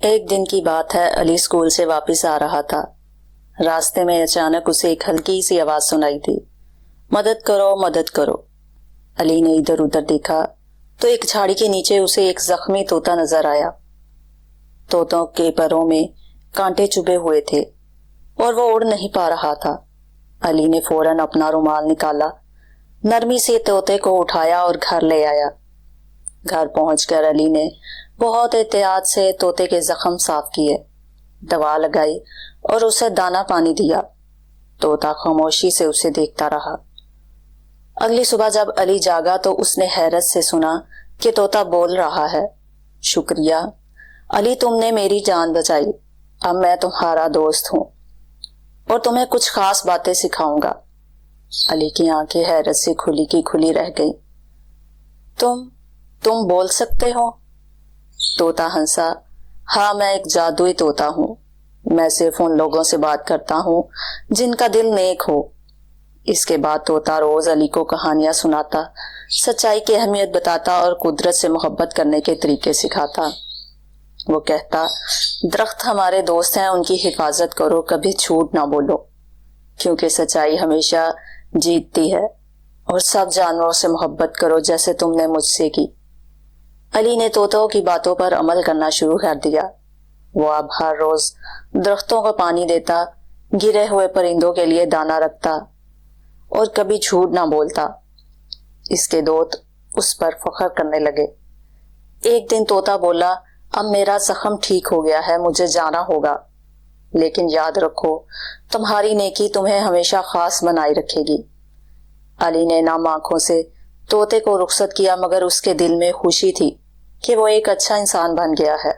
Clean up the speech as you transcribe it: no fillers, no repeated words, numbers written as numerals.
एक दिन की बात है, अली स्कूल से वापस आ रहा था। रास्ते में अचानक उसे एक हल्की सी आवाज सुनाई दी, मदद करो मदद करो। अली ने इधर उधर देखा तो एक झाड़ी के नीचे उसे एक जख्मी तोता नजर आया। तोतों के पैरों में कांटे चुभे हुए थे और वो उड़ नहीं पा रहा था। अली ने फौरन अपना रुमाल निकाला, नरमी से तोते को उठाया और घर ले आया। घर पहुंचकर अली ने बहुत एहतियात से तोते के जख्म साफ किए, दवा लगाई और उसे दाना पानी दिया। तोता खामोशी से उसे देखता रहा। अगली सुबह जब अली जागा तो उसने हैरत से सुना कि तोता बोल रहा है, शुक्रिया अली, तुमने मेरी जान बचाई। अब मैं तुम्हारा दोस्त हूं और तुम्हें कुछ खास बातें सिखाऊंगा। अली की आंखें हैरत से खुली की खुली रह गई। तुम बोल सकते हो? तोता हंसा, हाँ, मैं एक जादुई तोता हूँ। मैं सिर्फ उन लोगों से बात करता हूँ जिनका दिल नेक हो। इसके बाद तोता रोज अली को कहानियां सुनाता, सच्चाई की अहमियत बताता और कुदरत से मोहब्बत करने के तरीके सिखाता। वो कहता, दरख्त हमारे दोस्त हैं, उनकी हिफाजत करो, कभी झूठ ना बोलो, क्योंकि सच्चाई हमेशा जीतती है। और सब जानवरों से मोहब्बत करो जैसे तुमने मुझसे की। अली ने तोतों की बातों पर अमल करना शुरू कर दिया। वो अब हर रोज दरख्तों को पानी देता, गिरे हुए परिंदों के लिए दाना रखता और कभी झूठ ना बोलता। इसके दोस्त उस पर फख्र करने लगे। एक दिन तोता बोला, अब मेरा जख्म ठीक हो गया है, मुझे जाना होगा, लेकिन याद रखो तुम्हारी नेकी तुम्हें हमेशा खास बनाए रखेगी। अली ने नम आंखों से तोते को रुखसत किया, मगर उसके दिल में खुशी थी कि वो एक अच्छा इंसान बन गया है।